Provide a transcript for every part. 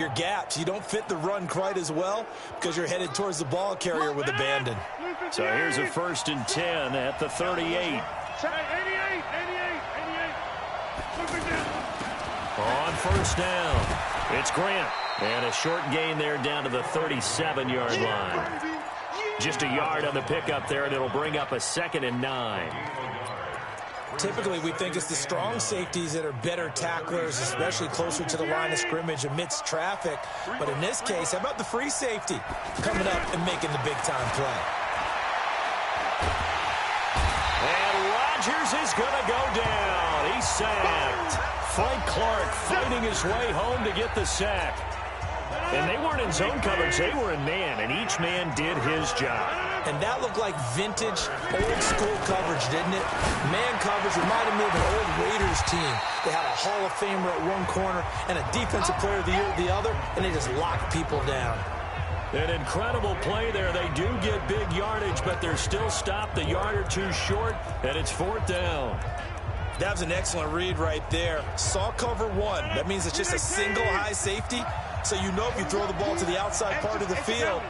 your gaps. You don't fit the run quite as well because you're headed towards the ball carrier with abandon. So here's a 1st and 10 at the 38. On 1st down, it's Grant. And a short gain there down to the 37-yard line. Just a yard on the pickup there, and it'll bring up a 2nd and 9. Typically, we think it's the strong safeties that are better tacklers, especially closer to the line of scrimmage amidst traffic. But in this case, how about the free safety coming up and making the big-time play? And Rodgers is going to go down. He's sacked. Frank Clark fighting his way home to get the sack. And they weren't in zone coverage. They were in man, and each man did his job. And that looked like vintage, old-school coverage, didn't it? Man coverage reminded me of an old Raiders team. They had a Hall of Famer at one corner and a Defensive Player of the Year at the other, and they just locked people down. An incredible play there. They do get big yardage, but they're still stopped a yard or two short, and it's 4th down. That was an excellent read right there. Saw cover 1. That means it's just a single high safety. So you know if you throw the ball to the outside part of the field,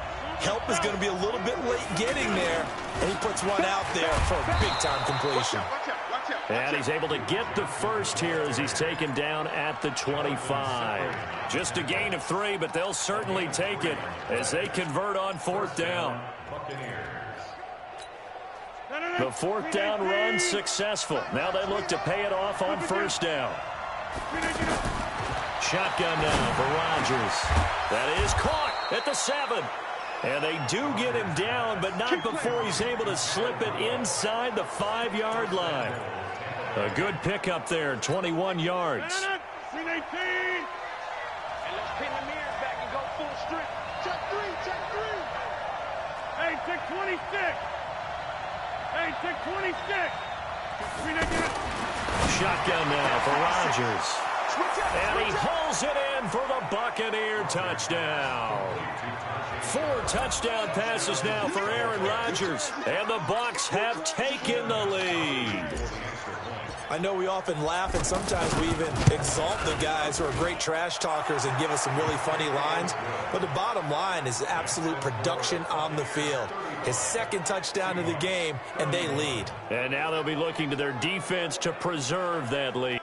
help is going to be a little bit late getting there. And he puts one out there for a big-time completion. And he's able to get the first here as he's taken down at the 25. Just a gain of 3, but they'll certainly take it as they convert on 4th down. The 4th down run successful. Now they look to pay it off on 1st down. Shotgun now for Rodgers. That is caught at the 7. And they do get him down, but not before he's able to slip it inside the 5-yard line. A good pickup there, 21 yards. And let's pin the mirrors back and go full strength. Check 3, check 3. Hey, check 26. Hey, check 26. Shotgun now for Rodgers. And he pulls it in for the Buccaneer touchdown. 4 touchdown passes now for Aaron Rodgers. And the Bucs have taken the lead. I know we often laugh and sometimes we even exalt the guys who are great trash talkers and give us some really funny lines. But the bottom line is absolute production on the field. His 2nd touchdown of the game, and they lead. And now they'll be looking to their defense to preserve that lead.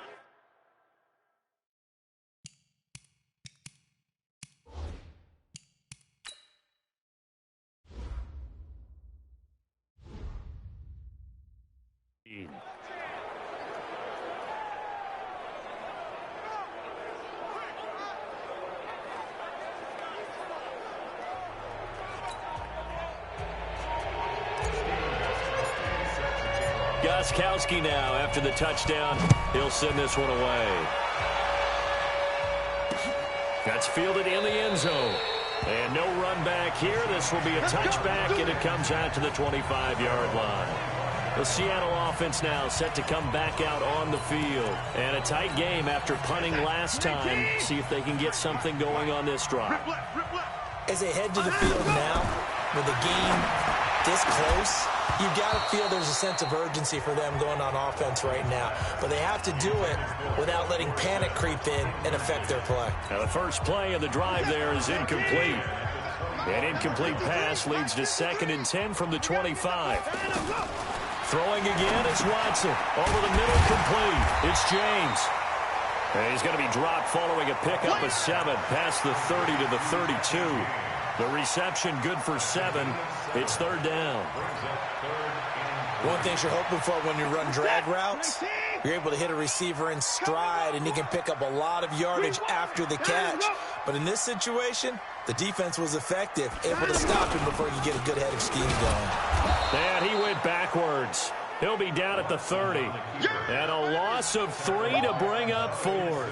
Gostkowski now after the touchdown. He'll send this one away. That's fielded in the end zone. And no run back here. This will be a touchback, and it comes out to the 25-yard line. The Seattle offense now set to come back out on the field. And a tight game after punting last time. See if they can get something going on this drive. As they head to the field now, with the game this close, you've got to feel there's a sense of urgency for them going on offense right now. But they have to do it without letting panic creep in and affect their play. Now the first play of the drive there is incomplete. An incomplete pass leads to 2nd and 10 from the 25. Throwing again, it's Watson. Over the middle, complete. It's James. And he's going to be dropped following a pickup of 7 past the 30 to the 32. The reception good for 7. It's 3rd down. One thing you're hoping for when you run drag routes, you're able to hit a receiver in stride, and he can pick up a lot of yardage after the catch. But in this situation, the defense was effective, able to stop him before you get a good head of steam going. And he went backwards. He'll be down at the 30. And a loss of 3 to bring up 4th.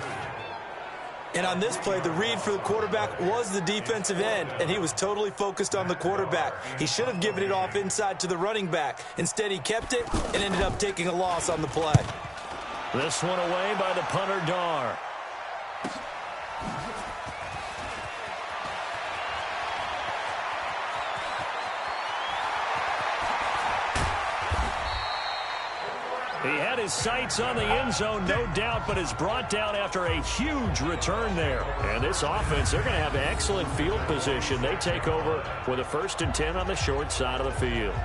And on this play, the read for the quarterback was the defensive end, and he was totally focused on the quarterback. He should have given it off inside to the running back. Instead, he kept it and ended up taking a loss on the play. This one away by the punter, Dar. He had his sights on the end zone, no doubt, but is brought down after a huge return there. And this offense, they're going to have excellent field position. They take over with a 1st and 10 on the short side of the field.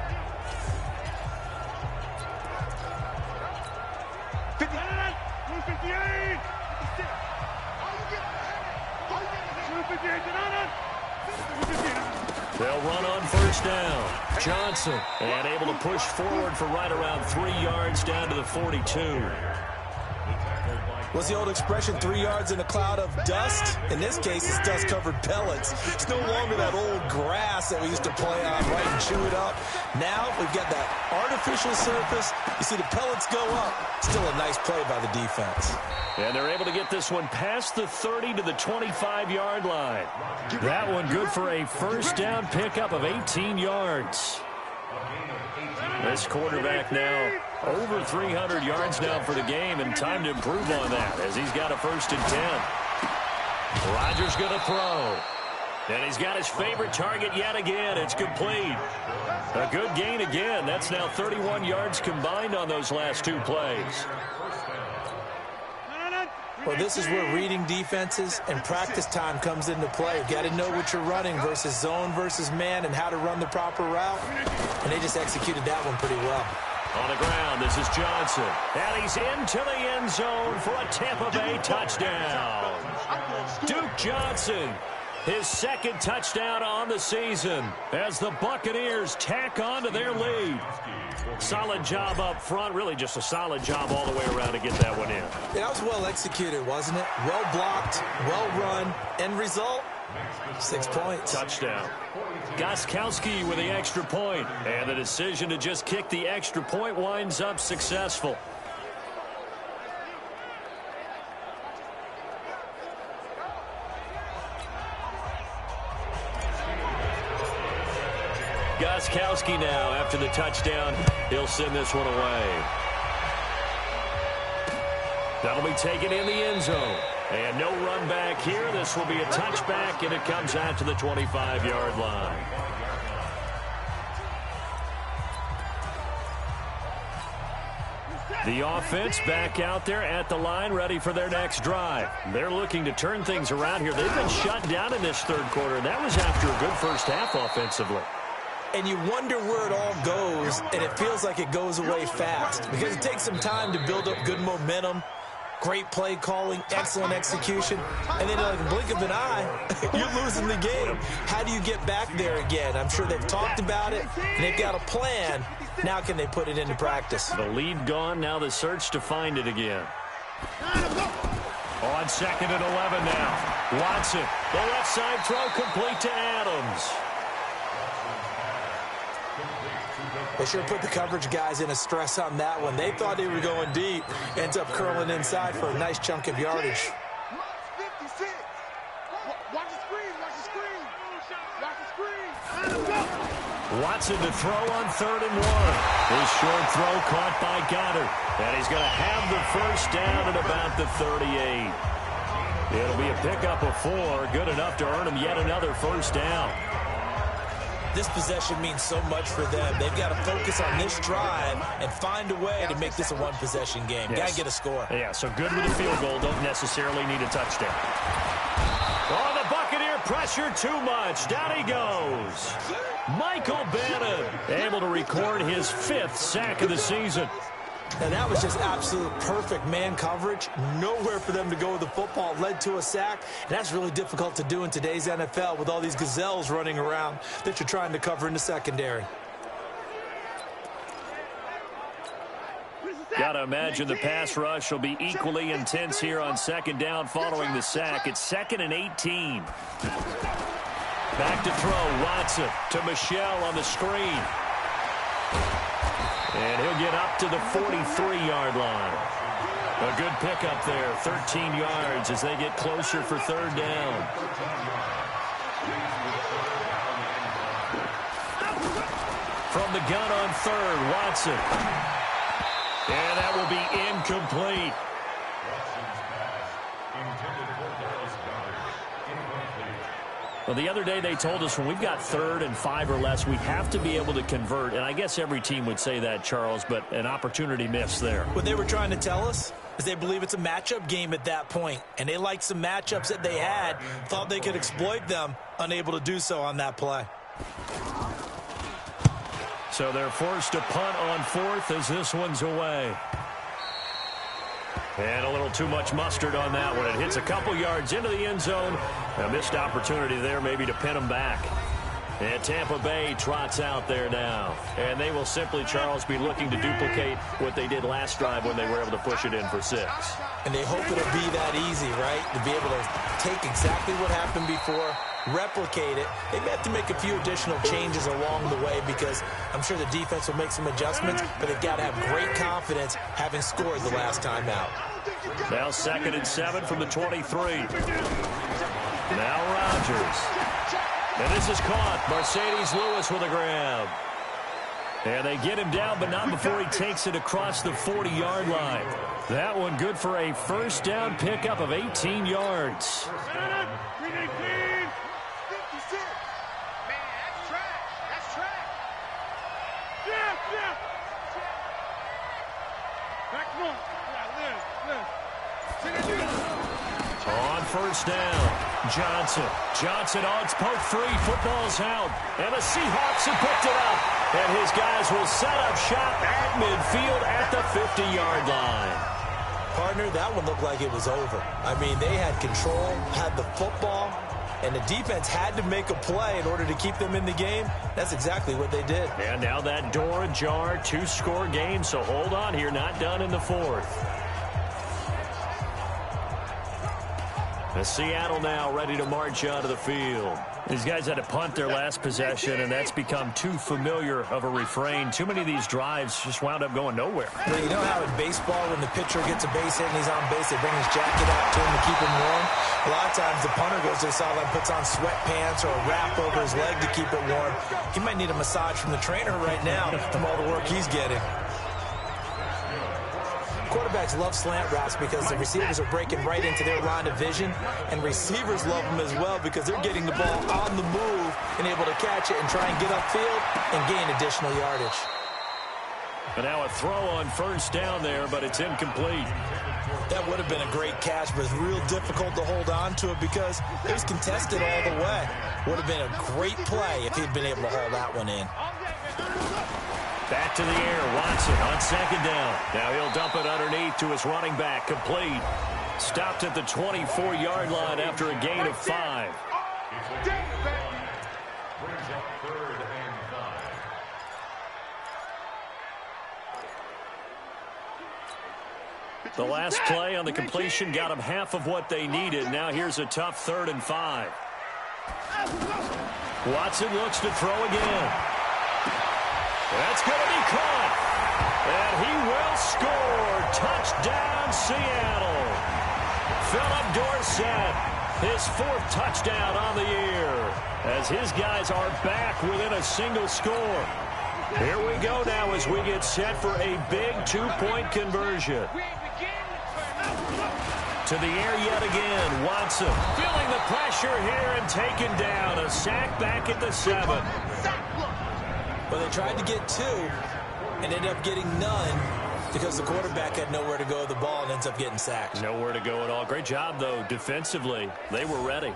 58. They'll run on 1st down. Johnson, and able to push forward for right around 3 yards down to the 42. What's the old expression, 3 yards in a cloud of dust? In this case, it's dust-covered pellets. It's no longer that old grass that we used to play on, right, and chew it up. Now we've got that artificial surface. You see the pellets go up. Still a nice play by the defense. And they're able to get this one past the 30 to the 25-yard line. That one good for a 1st down pickup of 18 yards. This quarterback now over 300 yards now for the game, and time to improve on that as he's got a 1st and 10. Rodgers going to throw. And he's got his favorite target yet again. It's complete. A good gain again. That's now 31 yards combined on those last 2 plays. Well, this is where reading defenses and practice time comes into play. You got to know what you're running versus zone versus man and how to run the proper route. And they just executed that one pretty well. On the ground, this is Johnson. And he's into the end zone for a Tampa Bay touchdown. Duke Johnson, his 2nd touchdown on the season as the Buccaneers tack on to their lead. Solid job up front, really just a solid job all the way around to get that one in. Yeah, that was well executed, wasn't it? Well blocked, well run. End result, 6 points. Touchdown. Gostkowski with the extra point, and the decision to just kick the extra point winds up successful. Gostkowski now, after the touchdown, he'll send this one away. That'll be taken in the end zone. And no run back here. This will be a touchback, and it comes out to the 25-yard line. The offense back out there at the line, ready for their next drive. They're looking to turn things around here. They've been shut down in this 3rd quarter, and that was after a good 1st half offensively. And you wonder where it all goes, and it feels like it goes away fast because it takes some time to build up good momentum, great play calling, excellent execution, and then like a blink of an eye, you're losing the game. How do you get back there again? I'm sure they've talked about it, and they've got a plan. Now can they put it into practice? The lead gone, now the search to find it again. On 2nd and 11 now. Watson, the left side throw complete to Adams. They sure put the coverage guys in a stress on that one. They thought they were going deep. Ends up curling inside for a nice chunk of yardage. Watson to throw on 3rd and 1. His short throw caught by Goddard. And he's going to have the 1st down at about the 38. It'll be a pickup of 4. Good enough to earn him yet another 1st down. This possession means so much for them. They've got to focus on this drive and find a way to make this a one-possession game. Yes. Got to get a score. Yeah, so good with a field goal. Don't necessarily need a touchdown. Oh, the Buccaneer pressure too much. Down he goes. Michael Bannon able to record his 5th sack of the season. And that was just absolute perfect man coverage. Nowhere for them to go with the football. Led to a sack. And that's really difficult to do in today's NFL with all these gazelles running around that you're trying to cover in the secondary. Got to imagine the pass rush will be equally intense here on 2nd down following the sack. It's 2nd and 18. Back to throw. Watson to Michelle on the screen. And he'll get up to the 43-yard line. A good pickup there, 13 yards as they get closer for 3rd down. From the gun on 3rd, Watson. And that will be incomplete. Well, the other day they told us when we've got 3rd and 5 or less, we have to be able to convert. And I guess every team would say that, Charles, but an opportunity missed there. What they were trying to tell us is they believe it's a matchup game at that point. And they liked some matchups that they had, thought they could exploit them, unable to do so on that play. So they're forced to punt on 4th as this one's away. And a little too much mustard on that one. It hits a couple yards into the end zone. A missed opportunity there maybe to pin them back. And Tampa Bay trots out there now. And they will simply, Charles, be looking to duplicate what they did last drive when they were able to push it in for 6. And they hope it'll be that easy, right? To be able to take exactly what happened before, replicate it. They may have to make a few additional changes along the way because I'm sure the defense will make some adjustments, but they've got to have great confidence having scored the last time out. Now 2nd and 7 from the 23. Now Rodgers. And this is caught. Mercedes Lewis with a grab. And they get him down, but not before he takes it across the 40-yard line. That one good for a first down pickup of 18 yards. On first down, Johnson on poke 3, football's out, and the Seahawks have picked it up, and his guys will set up shop at midfield at the 50-yard line. Partner, that one looked like it was over. I mean, they had control, had the football, and the defense had to make a play in order to keep them in the game. That's exactly what they did. And now that door ajar, 2-score game, so hold on here, not done in the 4th. The Seattle now ready to march out of the field. These guys had to punt their last possession, and that's become too familiar of a refrain. Too many of these drives just wound up going nowhere. Well, you know how in baseball, when the pitcher gets a base hit and he's on base, they bring his jacket out to him to keep him warm? A lot of times the punter goes to the sideline, puts on sweatpants or a wrap over his leg to keep it warm. He might need a massage from the trainer right now from all the work he's getting. Quarterbacks love slant routes because the receivers are breaking right into their line of vision, and receivers love them as well because they're getting the ball on the move and able to catch it and try and get upfield and gain additional yardage. And now a throw on first down there, but it's incomplete. That would have been a great catch, but it's real difficult to hold on to it because it was contested all the way. Would have been a great play if he'd been able to haul that one in. Back to the air, Watson on second down. Now he'll dump it underneath to his running back, complete. Stopped at the 24-yard line after a gain of 5. The last play on the completion got them half of what they needed. Now here's a tough 3rd and 5. Watson looks to throw again. That's going to be caught. And he will score. Touchdown, Seattle. Philip Dorsett, his 4th touchdown on the year, as his guys are back within a single score. Here we go now as we get set for a big 2-point conversion. To the air yet again, Watson feeling the pressure here and taken down. A sack back at the 7. Well, they tried to get 2 and ended up getting none because the quarterback had nowhere to go with the ball and ends up getting sacked. Nowhere to go at all. Great job, though, defensively. They were ready.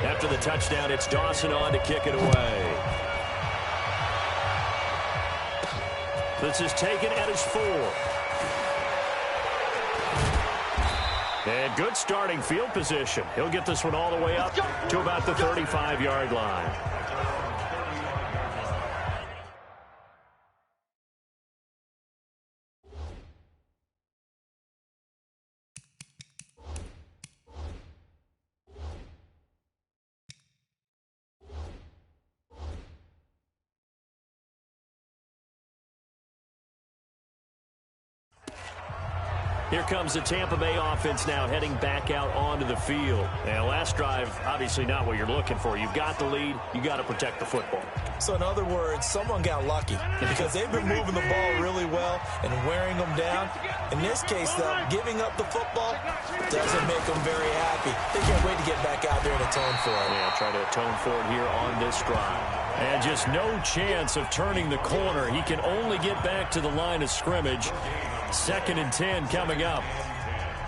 After the touchdown, it's Dawson on to kick it away. This is taken at his 4. And good starting field position. He'll get this one all the way up to about the 35-yard line. Here comes the Tampa Bay offense now heading back out onto the field. And last drive, obviously not what you're looking for. You've got the lead. You got to protect the football. So in other words, someone got lucky because they've been moving the ball really well and wearing them down. In this case, though, giving up the football doesn't make them very happy. They can't wait to get back out there and atone for it. Yeah, try to atone for it here on this drive. And just no chance of turning the corner. He can only get back to the line of scrimmage. 2nd and 10 coming up.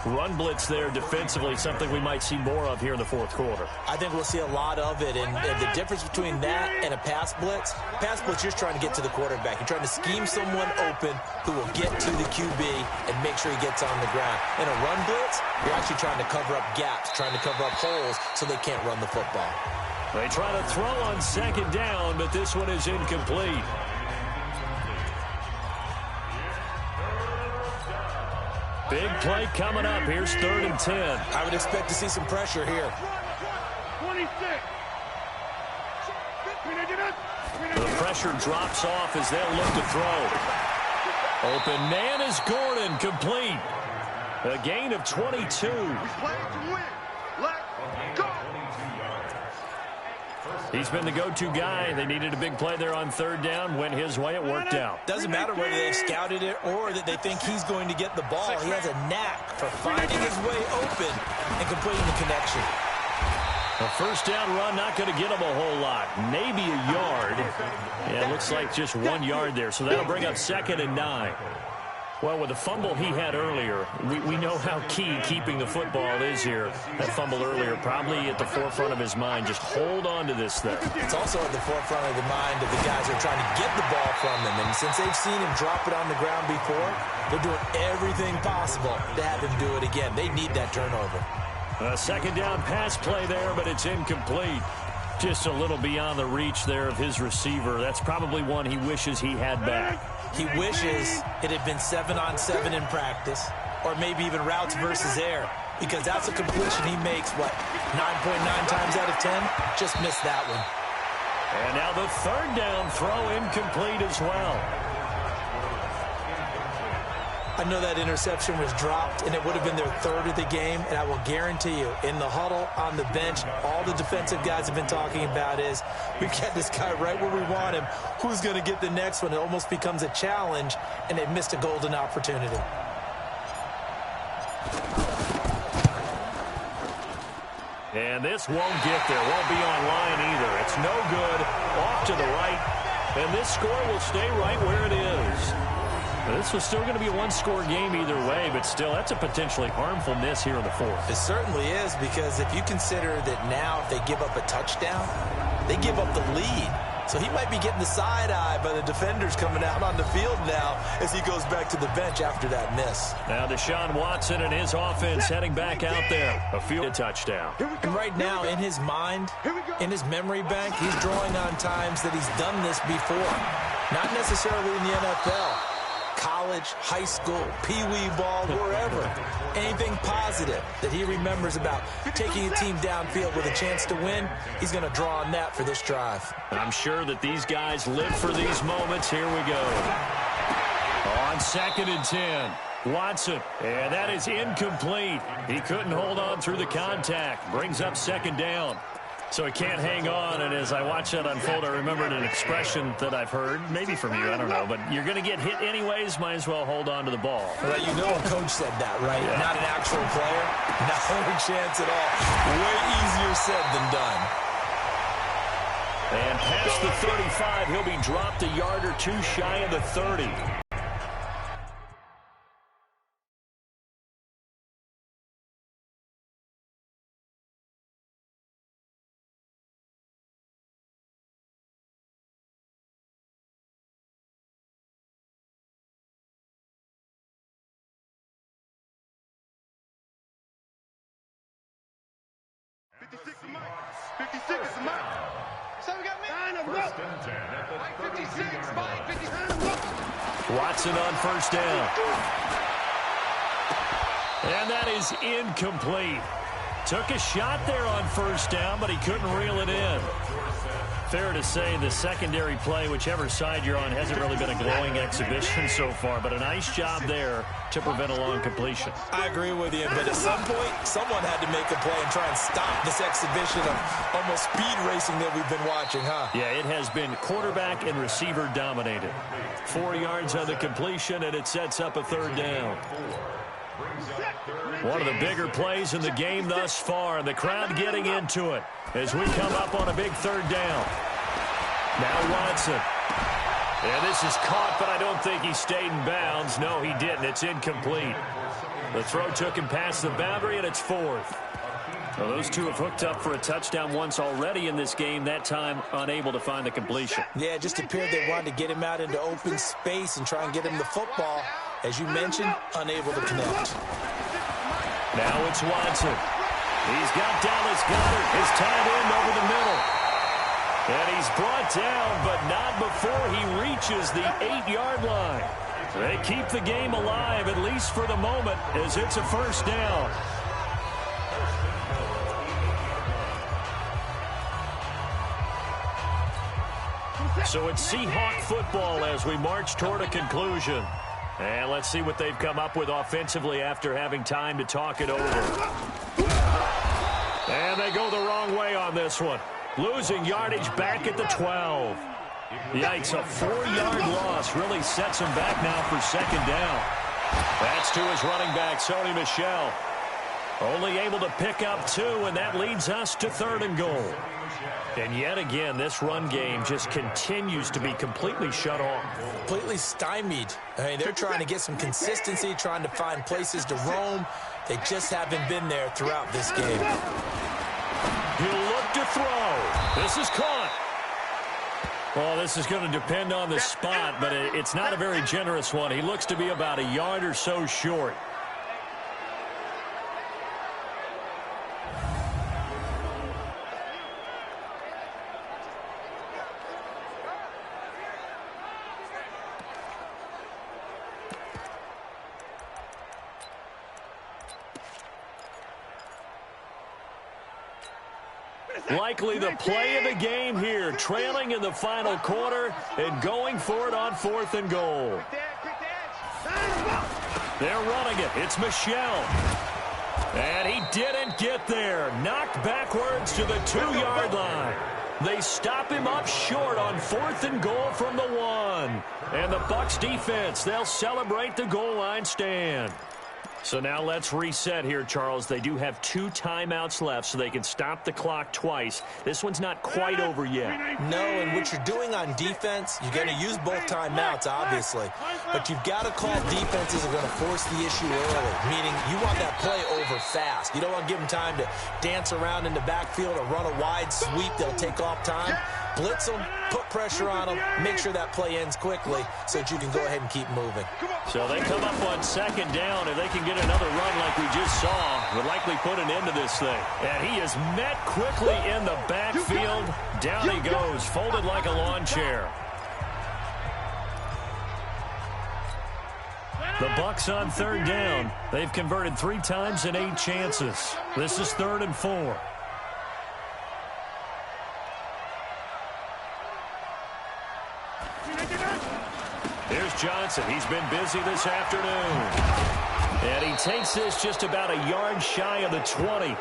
Run blitz there defensively, something we might see more of here in the 4th quarter. I think we'll see a lot of it, and the difference between that and a pass blitz, you're just trying to get to the quarterback. You're trying to scheme someone open who will get to the QB and make sure he gets on the ground. In a run blitz, you're actually trying to cover up gaps, trying to cover up holes so they can't run the football. They try to throw on 2nd down, but this one is incomplete. Big play coming up. Here's 3rd and 10. I would expect to see some pressure here. 26. The pressure drops off as they'll look to throw. Open man is Gordon, complete. A gain of 22. Play to win. Let's go. He's been the go-to guy. They needed a big play there on 3rd down. Went his way. It worked out. Doesn't matter whether they've scouted it or that they think he's going to get the ball. He has a knack for finding his way open and completing the connection. A 1st down run, not going to get him a whole lot. Maybe a yard. Yeah, it looks like just 1 yard there. So that'll bring up 2nd and 9. Well, with the fumble he had earlier, we know how key keeping the football is here. That fumble earlier probably at the forefront of his mind. Just hold on to this thing. It's also at the forefront of the mind of the guys who are trying to get the ball from him. And since they've seen him drop it on the ground before, they're doing everything possible to have him do it again. They need that turnover. A 2nd down pass play there, but it's incomplete. Just a little beyond the reach there of his receiver. That's probably one he wishes he had back. He wishes it had been 7-on-7 in practice, or maybe even routes versus air, because that's a completion he makes, 9.9 times out of 10? Just missed that one. And now the 3rd down throw incomplete as well. I know that interception was dropped, and it would have been their 3rd of the game, and I will guarantee you, in the huddle, on the bench, all the defensive guys have been talking about is, we've got this guy right where we want him. Who's going to get the next one? It almost becomes a challenge, and they missed a golden opportunity. And this won't get there. Won't be online either. It's no good. Off to the right. And this score will stay right where it is. This was still going to be a 1-score game either way, but still, that's a potentially harmful miss here in the 4th. It certainly is, because if you consider that now if they give up a touchdown, they give up the lead. So he might be getting the side eye by the defenders coming out on the field now as he goes back to the bench after that miss. Now Deshaun Watson and his offense heading back out there. A field touchdown. And right now, in his mind, in his memory bank, he's drawing on times that he's done this before. Not necessarily in the NFL. College, high school, pee-wee ball, wherever. Anything positive that he remembers about taking a team downfield with a chance to win, he's going to draw on that for this drive. I'm sure that these guys live for these moments. Here we go. On 2nd and 10. Watson, and that is incomplete. He couldn't hold on through the contact. Brings up 2nd down. So he can't hang on, and as I watch that unfold, I remembered an expression that I've heard, maybe from you, I don't know, but you're going to get hit anyways, might as well hold on to the ball. Well, you know a coach said that, right? Yeah. Not an actual player. Not a chance at all. Way easier said than done. And past the 35, he'll be dropped a yard or 2 shy of the 30. Watson on 1st down. And that is incomplete. Took a shot there on 1st down, but he couldn't reel it in. fair to say the secondary play, whichever side you're on, hasn't really been a glowing exhibition so far, but a nice job there to prevent a long completion. I agree with you, but at some point, someone had to make a play and try and stop this exhibition of almost speed racing that we've been watching, huh? Yeah, it has been quarterback and receiver dominated. 4 yards on the completion, and it sets up a third down. One of the bigger plays in the game thus far, and the crowd getting into it as we come up on a big third down. Now Watson. And this is caught, but I don't think he stayed in bounds. No, he didn't. It's incomplete. The throw took him past the boundary, and it's fourth. Well, those two have hooked up for a touchdown once already in this game, that time unable to find the completion. Yeah, it just appeared they wanted to get him out into open space and try and get him the football. As you mentioned, unable to connect. Now it's Watson. He's got Dallas Goedert, his tight end over the middle. And he's brought down, but not before he reaches the 8-yard line. They keep the game alive, at least for the moment, as it's a first down. So it's Seahawk football as we march toward a conclusion. And let's see what they've come up with offensively after having time to talk it over. And they go the wrong way on this one. Losing yardage back at the 12. Yikes, a 4-yard loss really sets him back now for second down. That's to his running back, Sony Michel. Only able to pick up 2, and that leads us to 3rd and goal. And yet again, this run game just continues to be completely shut off. Completely stymied. I mean, they're trying to get some consistency, trying to find places to roam. They just haven't been there throughout this game. He'll look to throw. This is caught. Well, this is going to depend on the spot, but it's not a very generous one. He looks to be about a yard or so short. Likely the play of the game here, trailing in the final quarter and going for it on 4th and goal. They're running it. It's Michel. And he didn't get there. Knocked backwards to the 2-yard line. They stop him up short on 4th and goal from the 1. And the Bucs defense, they'll celebrate the goal line stand. So now let's reset here, Charles. They do have 2 timeouts left, so they can stop the clock twice. This one's not quite over yet. No, and what you're doing on defense, you're going to use both timeouts, obviously. But you've got to call defenses that are going to force the issue early, meaning you want that play over fast. You don't want to give them time to dance around in the backfield or run a wide sweep that'll take off time. Blitz them, put pressure on them, make sure that play ends quickly so that you can go ahead and keep moving. So they come up on 2nd down. If they can get another run like we just saw, would likely put an end to this thing. And he is met quickly in the backfield. Down he goes, folded like a lawn chair. The Bucs on 3rd down. They've converted 3 times in 8 chances. This is 3rd and 4. Here's Johnson. He's been busy this afternoon. And he takes this just about a yard shy of the 20.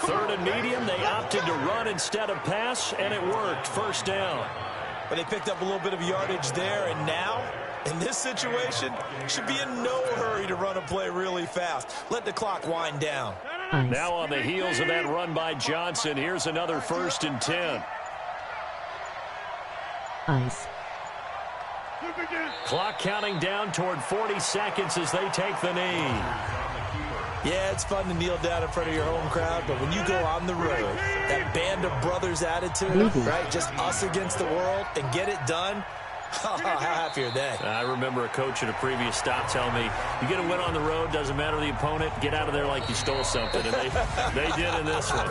3rd and medium. They opted to run instead of pass, and it worked. First down. But they picked up a little bit of yardage there, and now, in this situation, should be in no hurry to run a play really fast. Let the clock wind down. Now on the heels of that run by Johnson, here's another 1st and 10. Ice. Clock counting down toward 40 seconds as they take the knee. Yeah, it's fun to kneel down in front of your home crowd, but when you go on the road, that band of brothers attitude, right, just us against the world, and get it done, how happy are they? I remember a coach at a previous stop telling me, you get a win on the road, doesn't matter the opponent, get out of there like you stole something, and they did in this one.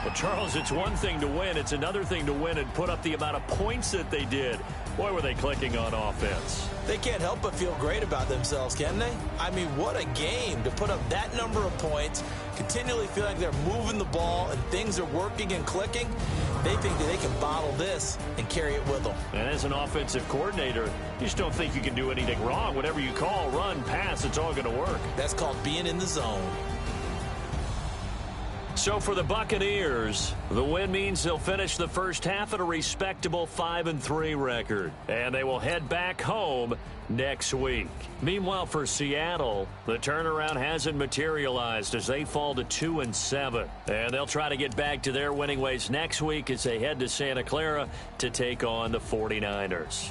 Well, Charles, it's one thing to win. It's another thing to win and put up the amount of points that they did. Boy, were they clicking on offense. They can't help but feel great about themselves, can they? I mean, what a game to put up that number of points, continually feel like they're moving the ball and things are working and clicking. They think that they can bottle this and carry it with them. And as an offensive coordinator, you just don't think you can do anything wrong. Whatever you call, run, pass, it's all going to work. That's called being in the zone. So for the Buccaneers, the win means they'll finish the first half at a respectable 5-3 record. And they will head back home next week. Meanwhile, for Seattle, the turnaround hasn't materialized as they fall to 2-7. And they'll try to get back to their winning ways next week as they head to Santa Clara to take on the 49ers.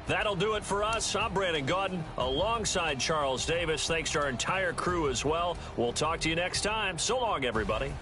That'll do it for us. I'm Brandon Gaudin alongside Charles Davis. Thanks to our entire crew as well. We'll talk to you next time. So long, everybody.